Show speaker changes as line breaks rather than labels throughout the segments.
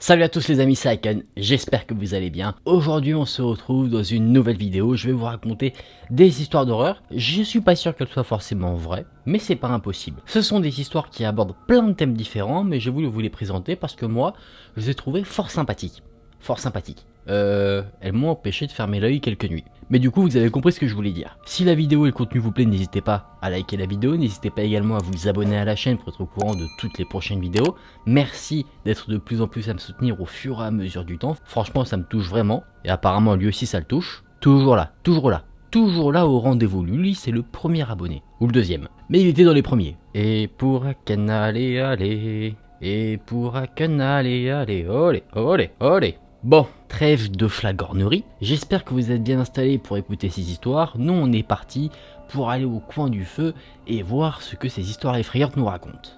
Salut à tous les amis, c'est Icon, j'espère que vous allez bien. Aujourd'hui on se retrouve dans une nouvelle vidéo, je vais vous raconter des histoires d'horreur. Je suis pas sûr qu'elles soient forcément vraies, mais c'est pas impossible. Ce sont des histoires qui abordent plein de thèmes différents, mais j'ai voulu vous les présenter parce que moi, je les ai trouvées fort sympathiques. Fort sympathiques. Elles m'ont empêché de fermer l'œil quelques nuits. Mais du coup, vous avez compris ce que je voulais dire. Si la vidéo et le contenu vous plaît, n'hésitez pas à liker la vidéo, n'hésitez pas également à vous abonner à la chaîne pour être au courant de toutes les prochaines vidéos. Merci d'être de plus en plus à me soutenir au fur et à mesure du temps. Franchement, ça me touche vraiment. Et apparemment, lui aussi, ça le touche. Toujours là, toujours là. Toujours là au rendez-vous. Lui, c'est le premier abonné. Ou le deuxième. Mais il était dans les premiers. Et pour Aken, allez, allez. Et pour Aken, allez, allez. Olé, olé, olé. Bon, trêve de flagornerie, j'espère que vous êtes bien installés pour écouter ces histoires. Nous on est parti pour aller au coin du feu et voir ce que ces histoires effrayantes nous racontent.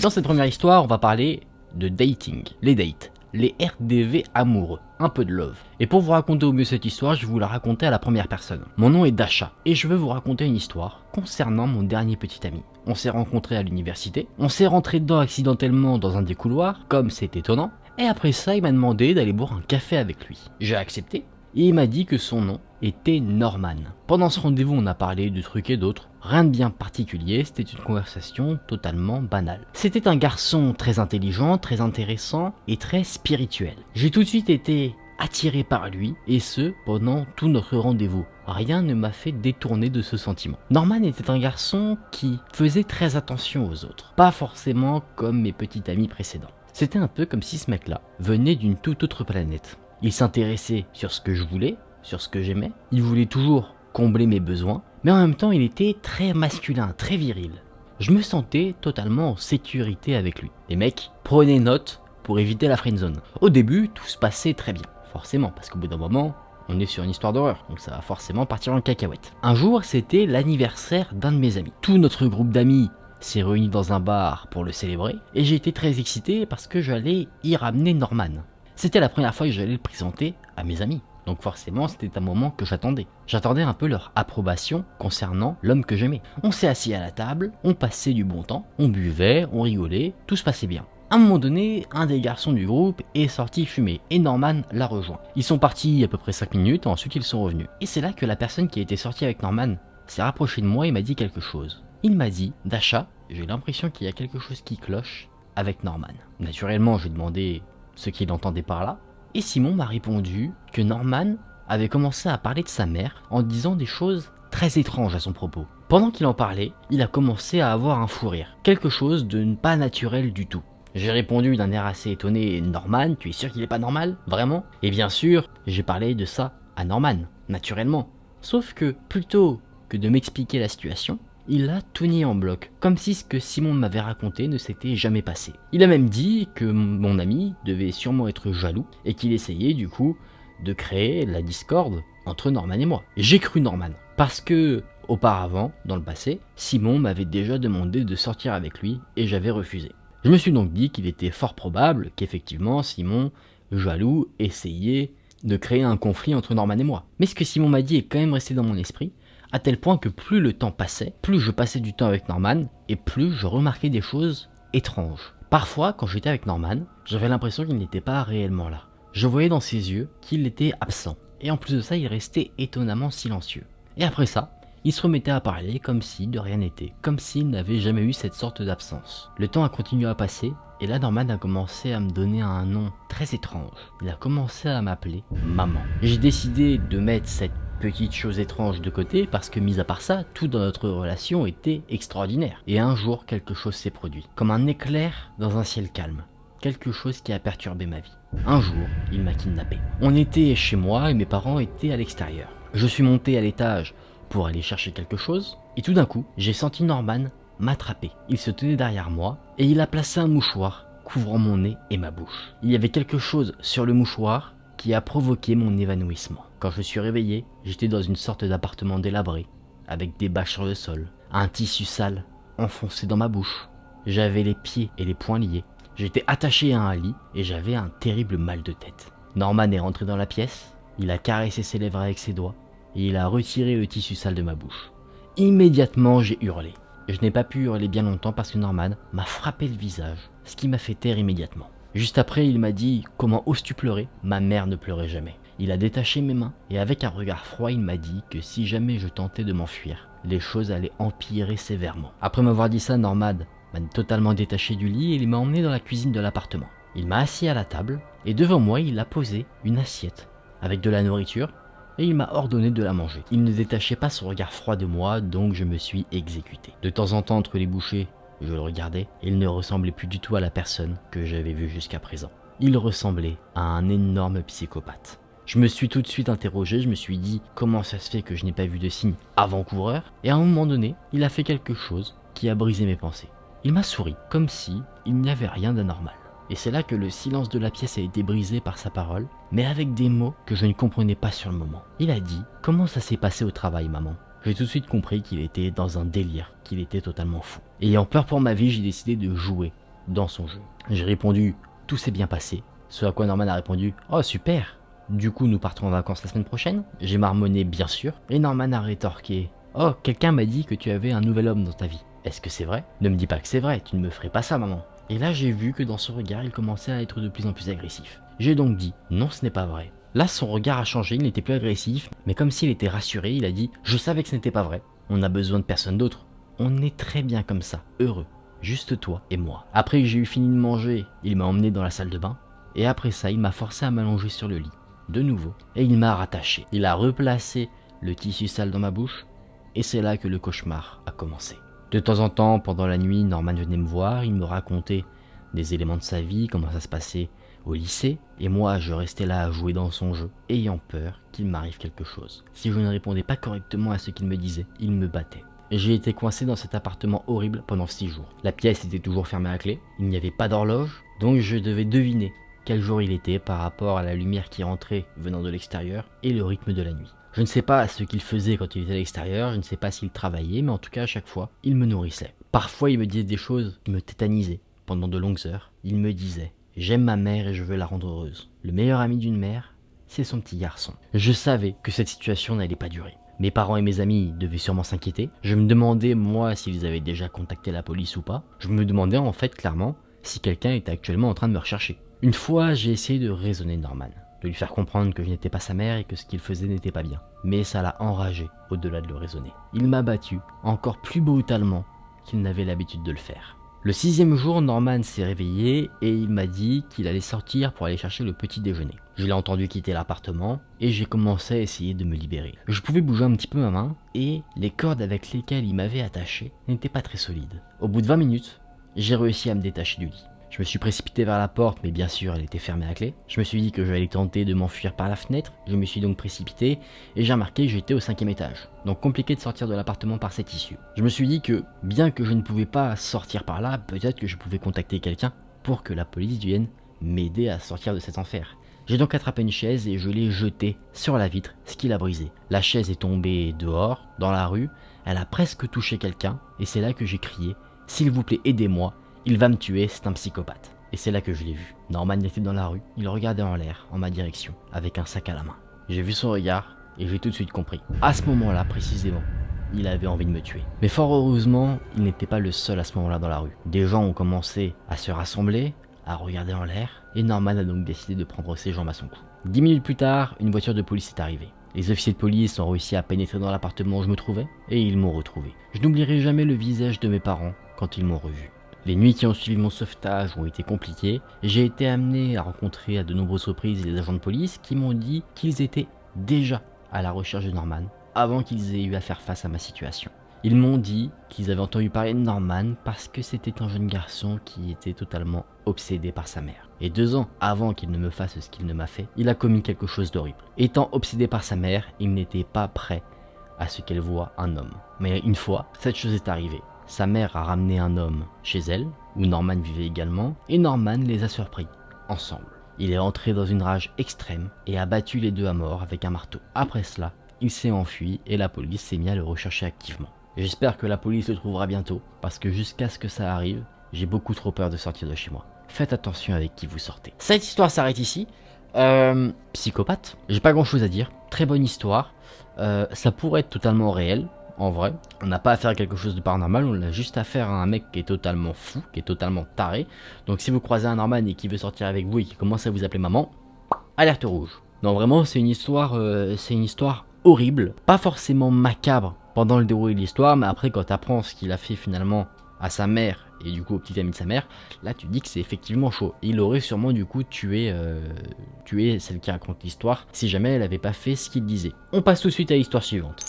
Dans cette première histoire, on va parler de dating, les dates, les RDV amoureux, un peu de love. Et pour vous raconter au mieux cette histoire, je vais vous la raconter à la première personne. Mon nom est Dasha, et je vais vous raconter une histoire concernant mon dernier petit ami. On s'est rencontrés à l'université, on s'est rentré dedans accidentellement dans un des couloirs, comme c'est étonnant, et après ça il m'a demandé d'aller boire un café avec lui. J'ai accepté, et il m'a dit que son nom était Norman. Pendant ce rendez-vous on a parlé de trucs et d'autres, rien de bien particulier, c'était une conversation totalement banale. C'était un garçon très intelligent, très intéressant et très spirituel. J'ai tout de suite été attiré par lui, et ce, pendant tout notre rendez-vous. Rien ne m'a fait détourner de ce sentiment. Norman était un garçon qui faisait très attention aux autres, pas forcément comme mes petits amis précédents. C'était un peu comme si ce mec-là venait d'une toute autre planète. Il s'intéressait sur ce que je voulais, sur ce que j'aimais, il voulait toujours combler mes besoins, mais en même temps il était très masculin, très viril. Je me sentais totalement en sécurité avec lui. Les mecs, prenez note pour éviter la friendzone. Au début, tout se passait très bien. Forcément, parce qu'au bout d'un moment, on est sur une histoire d'horreur, donc ça va forcément partir en cacahuète. Un jour, c'était l'anniversaire d'un de mes amis. Tout notre groupe d'amis s'est réuni dans un bar pour le célébrer, et j'ai été très excité parce que j'allais y ramener Norman. C'était la première fois que j'allais le présenter à mes amis, donc forcément c'était un moment que j'attendais. J'attendais un peu leur approbation concernant l'homme que j'aimais. On s'est assis à la table, on passait du bon temps, on buvait, on rigolait, tout se passait bien. À un moment donné, un des garçons du groupe est sorti fumer et Norman l'a rejoint. Ils sont partis à peu près 5 minutes, ensuite ils sont revenus. Et c'est là que la personne qui était sortie avec Norman s'est rapprochée de moi et m'a dit quelque chose. Il m'a dit, Dasha, j'ai l'impression qu'il y a quelque chose qui cloche avec Norman. Naturellement, j'ai demandé ce qu'il entendait par là, et Simon m'a répondu que Norman avait commencé à parler de sa mère en disant des choses très étranges à son propos. Pendant qu'il en parlait, il a commencé à avoir un fou rire, quelque chose de pas naturel du tout. J'ai répondu d'un air assez étonné, Norman, tu es sûr qu'il est pas normal? Vraiment? Et bien sûr, j'ai parlé de ça à Norman, naturellement. Sauf que, plutôt que de m'expliquer la situation, il a tout nié en bloc, comme si ce que Simon m'avait raconté ne s'était jamais passé. Il a même dit que mon ami devait sûrement être jaloux, et qu'il essayait du coup de créer la discorde entre Norman et moi. J'ai cru Norman, parce que, auparavant, dans le passé, Simon m'avait déjà demandé de sortir avec lui, et j'avais refusé. Je me suis donc dit qu'il était fort probable qu'effectivement Simon, jaloux, essayait de créer un conflit entre Norman et moi. Mais ce que Simon m'a dit est quand même resté dans mon esprit, à tel point que plus le temps passait, plus je passais du temps avec Norman, et plus je remarquais des choses étranges. Parfois, quand j'étais avec Norman, j'avais l'impression qu'il n'était pas réellement là. Je voyais dans ses yeux qu'il était absent, et en plus de ça, il restait étonnamment silencieux. Et après ça, il se remettait à parler comme si de rien n'était, comme s'il n'avait jamais eu cette sorte d'absence. Le temps a continué à passer, et là Norman a commencé à me donner un nom très étrange. Il a commencé à m'appeler maman. J'ai décidé de mettre cette petite chose étrange de côté parce que mis à part ça, tout dans notre relation était extraordinaire. Et un jour, quelque chose s'est produit, comme un éclair dans un ciel calme. Quelque chose qui a perturbé ma vie. Un jour, il m'a kidnappé. On était chez moi et mes parents étaient à l'extérieur. Je suis monté à l'étage pour aller chercher quelque chose, et tout d'un coup, j'ai senti Norman m'attraper. Il se tenait derrière moi, et il a placé un mouchoir couvrant mon nez et ma bouche. Il y avait quelque chose sur le mouchoir qui a provoqué mon évanouissement. Quand je suis réveillé, j'étais dans une sorte d'appartement délabré, avec des bâches sur le sol, un tissu sale enfoncé dans ma bouche. J'avais les pieds et les poings liés. J'étais attaché à un lit, et j'avais un terrible mal de tête. Norman est rentré dans la pièce, il a caressé ses lèvres avec ses doigts, et il a retiré le tissu sale de ma bouche. Immédiatement, j'ai hurlé. Je n'ai pas pu hurler bien longtemps parce que Norman m'a frappé le visage, ce qui m'a fait taire immédiatement. Juste après, il m'a dit « Comment oses-tu pleurer ?» Ma mère ne pleurait jamais. Il a détaché mes mains et avec un regard froid, il m'a dit que si jamais je tentais de m'enfuir, les choses allaient empirer sévèrement. Après m'avoir dit ça, Norman m'a totalement détaché du lit et il m'a emmené dans la cuisine de l'appartement. Il m'a assis à la table et devant moi, il a posé une assiette avec de la nourriture et il m'a ordonné de la manger. Il ne détachait pas son regard froid de moi, donc je me suis exécuté. De temps en temps, entre les bouchées, je le regardais et il ne ressemblait plus du tout à la personne que j'avais vue jusqu'à présent. Il ressemblait à un énorme psychopathe. Je me suis tout de suite interrogé, je me suis dit comment ça se fait que je n'ai pas vu de signe avant-coureur, et à un moment donné, il a fait quelque chose qui a brisé mes pensées. Il m'a souri, comme si il n'y avait rien d'anormal. Et c'est là que le silence de la pièce a été brisé par sa parole, mais avec des mots que je ne comprenais pas sur le moment. Il a dit « Comment ça s'est passé au travail, maman ?» J'ai tout de suite compris qu'il était dans un délire, qu'il était totalement fou. Ayant peur pour ma vie, j'ai décidé de jouer dans son jeu. J'ai répondu « Tout s'est bien passé », ce à quoi Norman a répondu « Oh super !» Du coup, nous partons en vacances la semaine prochaine. J'ai marmonné bien sûr, et Norman a rétorqué « Oh, quelqu'un m'a dit que tu avais un nouvel homme dans ta vie. Est-ce que c'est vrai ? Ne me dis pas que c'est vrai, tu ne me ferais pas ça, maman. » Et là, j'ai vu que dans son regard, il commençait à être de plus en plus agressif. J'ai donc dit « Non, ce n'est pas vrai. » Là, son regard a changé, il n'était plus agressif, mais comme s'il était rassuré, il a dit « Je savais que ce n'était pas vrai. On a besoin de personne d'autre. On est très bien comme ça, heureux. Juste toi et moi. » Après que j'ai eu fini de manger, il m'a emmené dans la salle de bain. Et après ça, il m'a forcé à m'allonger sur le lit, de nouveau. Et il m'a rattaché. Il a replacé le tissu sale dans ma bouche. Et c'est là que le cauchemar a commencé. De temps en temps, pendant la nuit, Norman venait me voir, il me racontait des éléments de sa vie, comment ça se passait au lycée, et moi je restais là à jouer dans son jeu, ayant peur qu'il m'arrive quelque chose. Si je ne répondais pas correctement à ce qu'il me disait, il me battait. Et j'ai été coincé dans cet appartement horrible pendant 6 jours. La pièce était toujours fermée à clé, il n'y avait pas d'horloge, donc je devais deviner quel jour il était par rapport à la lumière qui rentrait venant de l'extérieur et le rythme de la nuit. Je ne sais pas ce qu'il faisait quand il était à l'extérieur, je ne sais pas s'il travaillait, mais en tout cas à chaque fois, il me nourrissait. Parfois il me disait des choses qui me tétanisaient. Pendant de longues heures, il me disait « J'aime ma mère et je veux la rendre heureuse. Le meilleur ami d'une mère, c'est son petit garçon. » Je savais que cette situation n'allait pas durer. Mes parents et mes amis devaient sûrement s'inquiéter. Je me demandais moi s'ils avaient déjà contacté la police ou pas. Je me demandais en fait clairement si quelqu'un était actuellement en train de me rechercher. Une fois, j'ai essayé de raisonner Norman, de lui faire comprendre que je n'étais pas sa mère et que ce qu'il faisait n'était pas bien. Mais ça l'a enragé au-delà de le raisonner. Il m'a battu encore plus brutalement qu'il n'avait l'habitude de le faire. Le 6e jour, Norman s'est réveillé et il m'a dit qu'il allait sortir pour aller chercher le petit déjeuner. Je l'ai entendu quitter l'appartement et j'ai commencé à essayer de me libérer. Je pouvais bouger un petit peu ma main et les cordes avec lesquelles il m'avait attaché n'étaient pas très solides. Au bout de 20 minutes, j'ai réussi à me détacher du lit. Je me suis précipité vers la porte, mais bien sûr elle était fermée à clé. Je me suis dit que j'allais tenter de m'enfuir par la fenêtre, je me suis donc précipité et j'ai remarqué que j'étais au 5e étage. Donc compliqué de sortir de l'appartement par cette issue. Je me suis dit que, bien que je ne pouvais pas sortir par là, peut-être que je pouvais contacter quelqu'un pour que la police vienne m'aider à sortir de cet enfer. J'ai donc attrapé une chaise et je l'ai jetée sur la vitre, ce qui l'a brisée. La chaise est tombée dehors, dans la rue, elle a presque touché quelqu'un et c'est là que j'ai crié « S'il vous plaît, aidez-moi !» Il va me tuer, c'est un psychopathe. Et c'est là que je l'ai vu. Norman était dans la rue, il regardait en l'air, en ma direction, avec un sac à la main. J'ai vu son regard et j'ai tout de suite compris. À ce moment-là, précisément, il avait envie de me tuer. Mais fort heureusement, il n'était pas le seul à ce moment-là dans la rue. Des gens ont commencé à se rassembler, à regarder en l'air, et Norman a donc décidé de prendre ses jambes à son cou. 10 minutes plus tard, une voiture de police est arrivée. Les officiers de police ont réussi à pénétrer dans l'appartement où je me trouvais, et ils m'ont retrouvé. Je n'oublierai jamais le visage de mes parents quand ils m'ont revu. Les nuits qui ont suivi mon sauvetage ont été compliquées et j'ai été amené à rencontrer à de nombreuses reprises les agents de police qui m'ont dit qu'ils étaient déjà à la recherche de Norman avant qu'ils aient eu à faire face à ma situation. Ils m'ont dit qu'ils avaient entendu parler de Norman parce que c'était un jeune garçon qui était totalement obsédé par sa mère. Et 2 ans avant qu'il ne me fasse ce qu'il ne m'a fait, il a commis quelque chose d'horrible. Étant obsédé par sa mère, il n'était pas prêt à ce qu'elle voie un homme. Mais une fois, cette chose est arrivée. Sa mère a ramené un homme chez elle, où Norman vivait également, et Norman les a surpris, ensemble. Il est entré dans une rage extrême et a battu les deux à mort avec un marteau. Après cela, il s'est enfui et la police s'est mise à le rechercher activement. J'espère que la police le trouvera bientôt, parce que jusqu'à ce que ça arrive, j'ai beaucoup trop peur de sortir de chez moi. Faites attention avec qui vous sortez. Cette histoire s'arrête ici. Psychopathe, j'ai pas grand chose à dire. Très bonne histoire. Ça pourrait être totalement réel. en vrai. On n'a pas affaire à quelque chose de paranormal, on a juste affaire à un mec qui est totalement fou, qui est totalement taré. Donc si vous croisez un Norman et qui veut sortir avec vous et qui commence à vous appeler maman, alerte rouge. Non, vraiment, c'est une histoire horrible, pas forcément macabre pendant le déroulé de l'histoire, mais après quand tu apprends ce qu'il a fait finalement à sa mère et du coup au petit ami de sa mère, là tu dis que c'est effectivement chaud. Il aurait sûrement du coup tué celle qui raconte l'histoire si jamais elle avait pas fait ce qu'il disait. On passe tout de suite à l'histoire suivante.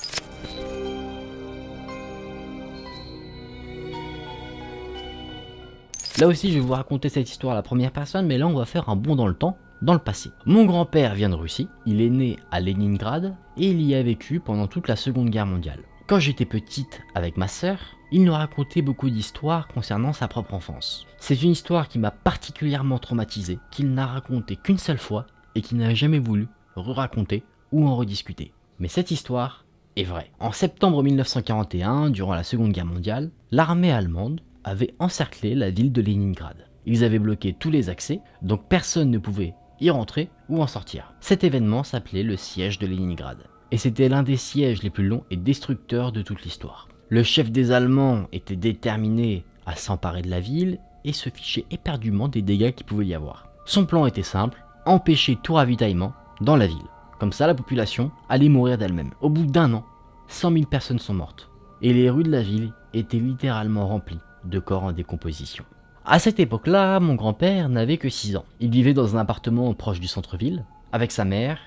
Là aussi, je vais vous raconter cette histoire à la première personne, mais là, on va faire un bond dans le temps, dans le passé. Mon grand-père vient de Russie, il est né à Leningrad, et il y a vécu pendant toute la Seconde Guerre mondiale. Quand j'étais petite avec ma sœur, il nous racontait beaucoup d'histoires concernant sa propre enfance. C'est une histoire qui m'a particulièrement traumatisé, qu'il n'a raconté qu'une seule fois, et qu'il n'a jamais voulu re-raconter ou en rediscuter. Mais cette histoire est vraie. En septembre 1941, durant la Seconde Guerre mondiale, l'armée allemande avaient encerclé la ville de Leningrad. Ils avaient bloqué tous les accès, donc personne ne pouvait y rentrer ou en sortir. Cet événement s'appelait le siège de Leningrad. Et c'était l'un des sièges les plus longs et destructeurs de toute l'histoire. Le chef des Allemands était déterminé à s'emparer de la ville et se fichait éperdument des dégâts qu'il pouvait y avoir. Son plan était simple, empêcher tout ravitaillement dans la ville. Comme ça, la population allait mourir d'elle-même. Au bout d'un an, 100 000 personnes sont mortes. Et les rues de la ville étaient littéralement remplies de corps en décomposition. À cette époque-là, mon grand-père n'avait que 6 ans. Il vivait dans un appartement proche du centre-ville, avec sa mère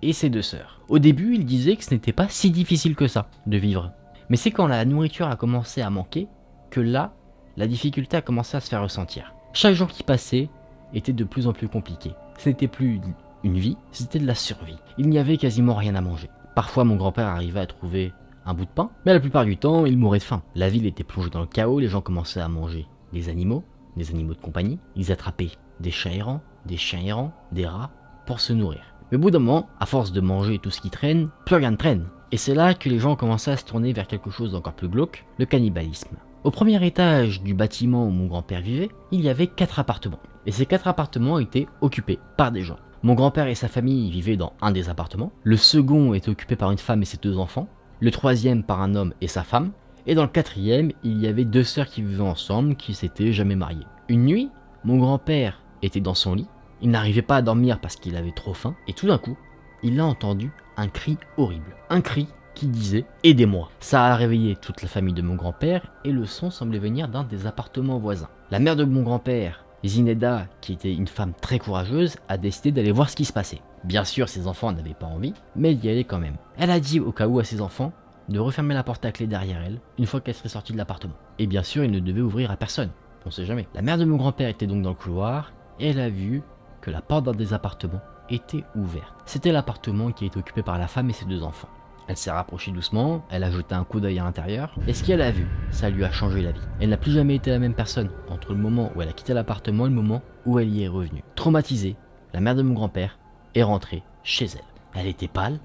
et ses 2 sœurs. Au début, il disait que ce n'était pas si difficile que ça, de vivre. Mais c'est quand la nourriture a commencé à manquer, que là, la difficulté a commencé à se faire ressentir. Chaque jour qui passait était de plus en plus compliqué. Ce n'était plus une vie, c'était de la survie. Il n'y avait quasiment rien à manger. Parfois, mon grand-père arrivait à trouver un bout de pain, mais la plupart du temps, il mourait de faim. La ville était plongée dans le chaos, les gens commençaient à manger des animaux de compagnie, ils attrapaient des chats errants, des chiens errants, des rats, pour se nourrir. Mais au bout d'un moment, à force de manger tout ce qui traîne, plus rien ne traîne. Et c'est là que les gens commençaient à se tourner vers quelque chose d'encore plus glauque, le cannibalisme. Au premier étage du bâtiment où mon grand-père vivait, il y avait 4 appartements. Et ces 4 appartements étaient occupés par des gens. Mon grand-père et sa famille vivaient dans un des appartements, le second était occupé par une femme et ses 2 enfants, le troisième par un homme et sa femme, et dans le quatrième, il y avait 2 sœurs qui vivaient ensemble, qui s'étaient jamais mariées. Une nuit, mon grand-père était dans son lit, il n'arrivait pas à dormir parce qu'il avait trop faim, et tout d'un coup, il a entendu un cri horrible. Un cri qui disait « Aidez-moi ». Ça a réveillé toute la famille de mon grand-père, et le son semblait venir d'un des appartements voisins. La mère de mon grand-père, Zineda, qui était une femme très courageuse, a décidé d'aller voir ce qui se passait. Bien sûr, ses enfants n'avaient pas envie, mais elle y allait quand même. Elle a dit au cas où à ses enfants de refermer la porte à clé derrière elle, une fois qu'elle serait sortie de l'appartement. Et bien sûr, il ne devait ouvrir à personne, on sait jamais. La mère de mon grand-père était donc dans le couloir, et elle a vu que la porte d'un des appartements était ouverte. C'était l'appartement qui était occupé par la femme et ses 2 enfants. Elle s'est rapprochée doucement, elle a jeté un coup d'œil à l'intérieur, et ce qu'elle a vu, ça lui a changé la vie. Elle n'a plus jamais été la même personne entre le moment où elle a quitté l'appartement et le moment où elle y est revenue. Traumatisée, la mère de mon grand-père est rentrée chez elle. Elle était pâle,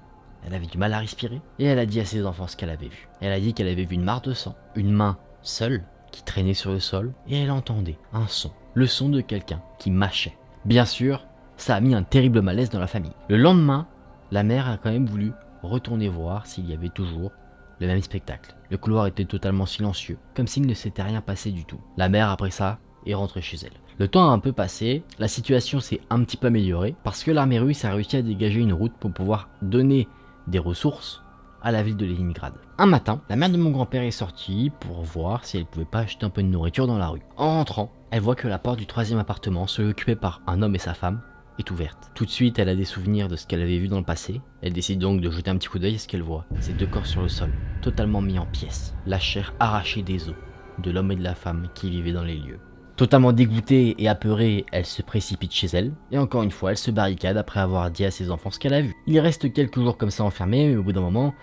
elle avait du mal à respirer, et elle a dit à ses enfants ce qu'elle avait vu. Elle a dit qu'elle avait vu une mare de sang, une main seule qui traînait sur le sol, et elle entendait un son, le son de quelqu'un qui mâchait. Bien sûr, ça a mis un terrible malaise dans la famille. Le lendemain, la mère a quand même voulu retourner voir s'il y avait toujours le même spectacle. Le couloir était totalement silencieux, comme s'il ne s'était rien passé du tout. La mère, après ça, est rentrée chez elle. Le temps a un peu passé, la situation s'est un petit peu améliorée, parce que l'armée russe a réussi à dégager une route pour pouvoir donner des ressources à la ville de Leningrad. Un matin, la mère de mon grand-père est sortie pour voir si elle pouvait pas acheter un peu de nourriture dans la rue. En rentrant, elle voit que la porte du 3e appartement, celui occupé par un homme et sa femme, est ouverte. Tout de suite, elle a des souvenirs de ce qu'elle avait vu dans le passé. Elle décide donc de jeter un petit coup d'œil à ce qu'elle voit. Ces 2 corps sur le sol, totalement mis en pièces. La chair arrachée des os de l'homme et de la femme qui vivaient dans les lieux. Totalement dégoûtée et apeurée, elle se précipite chez elle. Et encore une fois, elle se barricade après avoir dit à ses enfants ce qu'elle a vu. Il reste quelques jours comme ça enfermés, mais au bout d'un moment,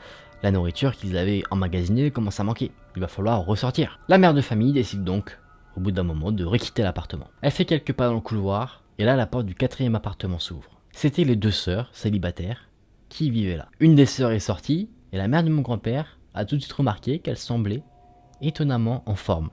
la nourriture qu'ils avaient emmagasinée commence à manquer. Il va falloir ressortir. La mère de famille décide donc, au bout d'un moment, de requitter l'appartement. Elle fait quelques pas dans le couloir, et là la porte du 4e appartement s'ouvre. C'était les 2 sœurs, célibataires, qui vivaient là. Une des sœurs est sortie, et la mère de mon grand-père a tout de suite remarqué qu'elle semblait étonnamment en forme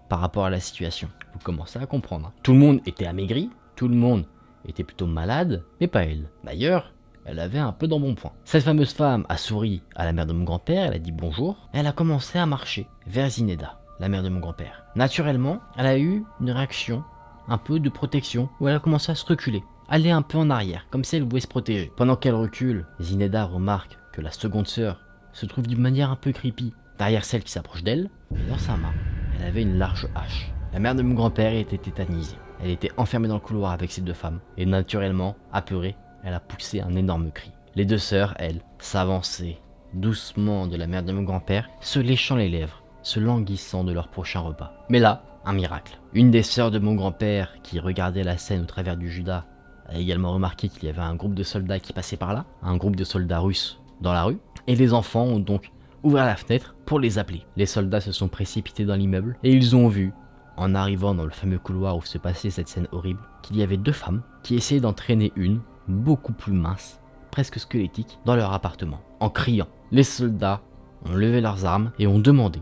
par rapport à la situation. Vous commencez à comprendre. Tout le monde était amaigri, tout le monde était plutôt malade, mais pas elle. D'ailleurs, elle avait un peu d'embonpoint. Cette fameuse femme a souri à la mère de mon grand-père, elle a dit bonjour, et elle a commencé à marcher vers Zineda, la mère de mon grand-père. Naturellement, elle a eu une réaction un peu de protection, où elle a commencé à se reculer, aller un peu en arrière, comme si elle voulait se protéger. Pendant qu'elle recule, Zineda remarque que la seconde sœur se trouve d'une manière un peu creepy derrière celle qui s'approche d'elle, et dans sa main, elle avait une large hache. La mère de mon grand-père était tétanisée. Elle était enfermée dans le couloir avec ces deux femmes, et naturellement, apeurée, elle a poussé un énorme cri. Les deux sœurs, elles, s'avançaient doucement de la mère de mon grand-père, se léchant les lèvres, se languissant de leur prochain repas. Mais là, un miracle. Une des sœurs de mon grand-père, qui regardait la scène au travers du Judas, a également remarqué qu'il y avait un groupe de soldats qui passait par là, un groupe de soldats russes dans la rue, et les enfants ont donc ouvert la fenêtre pour les appeler. Les soldats se sont précipités dans l'immeuble, et ils ont vu, en arrivant dans le fameux couloir où se passait cette scène horrible, qu'il y avait deux femmes qui essayaient d'entraîner une, beaucoup plus mince, presque squelettique, dans leur appartement, en criant. Les soldats ont levé leurs armes et ont demandé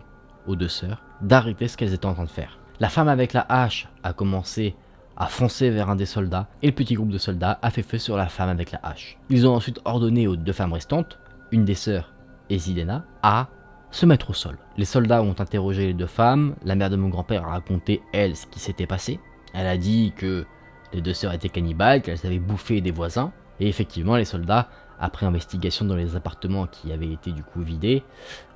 aux deux sœurs d'arrêter ce qu'elles étaient en train de faire. La femme avec la hache a commencé à foncer vers un des soldats et le petit groupe de soldats a fait feu sur la femme avec la hache. Ils ont ensuite ordonné aux deux femmes restantes, une des sœurs et Zidena, à se mettre au sol. Les soldats ont interrogé les deux femmes, la mère de mon grand-père a raconté, elle, ce qui s'était passé. Elle a dit que les deux sœurs étaient cannibales, qu'elles avaient bouffé des voisins, et effectivement les soldats, après investigation dans les appartements qui avaient été du coup vidés,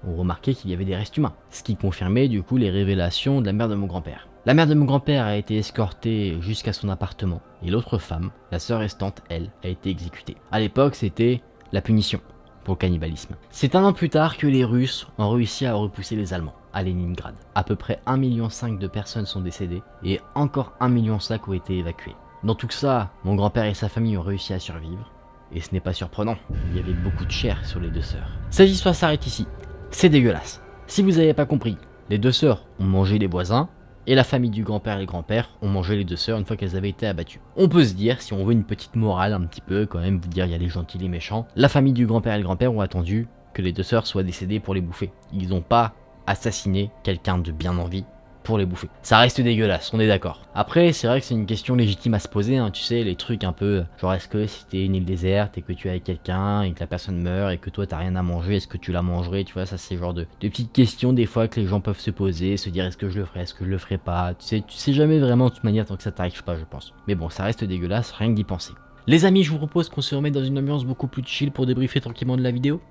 ont remarqué qu'il y avait des restes humains, ce qui confirmait du coup les révélations de la mère de mon grand-père. La mère de mon grand-père a été escortée jusqu'à son appartement, et l'autre femme, la sœur restante, elle, a été exécutée. À l'époque, c'était la punition pour le cannibalisme. C'est un an plus tard que les Russes ont réussi à repousser les Allemands à Leningrad. À peu près 1,5 million de personnes sont décédées et encore 1,5 million ont été évacuées. Dans tout ça, mon grand-père et sa famille ont réussi à survivre. Et ce n'est pas surprenant, il y avait beaucoup de chair sur les deux sœurs. Cette histoire s'arrête ici. C'est dégueulasse. Si vous n'avez pas compris, les deux sœurs ont mangé les voisins, et la famille du grand-père et le grand-père ont mangé les deux sœurs une fois qu'elles avaient été abattues. On peut se dire, si on veut une petite morale un petit peu, quand même, vous dire il y a les gentils et les méchants, la famille du grand-père et le grand-père ont attendu que les deux sœurs soient décédées pour les bouffer. Ils n'ont pas assassiné quelqu'un de bien en vie pour les bouffer. Ça reste dégueulasse, on est d'accord. Après, c'est vrai que c'est une question légitime à se poser, hein, tu sais, les trucs un peu, genre est-ce que si t'es une île déserte et que tu es avec quelqu'un et que la personne meurt et que toi t'as rien à manger, est-ce que tu la mangerais, tu vois, ça c'est le genre de petites questions des fois que les gens peuvent se poser, se dire est-ce que je le ferais, est-ce que je le ferais pas, tu sais jamais vraiment de toute manière tant que ça t'arrive pas, je pense. Mais bon, ça reste dégueulasse, rien que d'y penser. Les amis, je vous propose qu'on se remette dans une ambiance beaucoup plus chill pour débriefer tranquillement de la vidéo.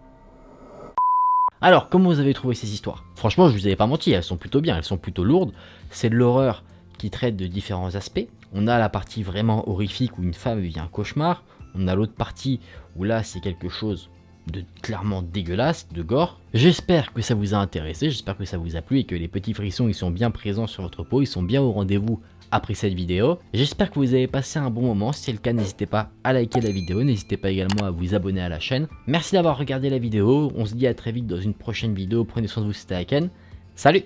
Alors, comment vous avez trouvé ces histoires? Franchement, je vous avais pas menti, elles sont plutôt bien, elles sont plutôt lourdes. C'est de l'horreur qui traite de différents aspects. On a la partie vraiment horrifique où une femme vit un cauchemar. On a l'autre partie où là, c'est quelque chose de clairement dégueulasse, de gore. J'espère que ça vous a intéressé, j'espère que ça vous a plu et que les petits frissons, ils sont bien présents sur votre peau, ils sont bien au rendez-vous après cette vidéo. J'espère que vous avez passé un bon moment. Si c'est le cas, n'hésitez pas à liker la vidéo, n'hésitez pas également à vous abonner à la chaîne. Merci d'avoir regardé la vidéo, on se dit à très vite dans une prochaine vidéo, prenez soin de vous, c'était Aken, salut!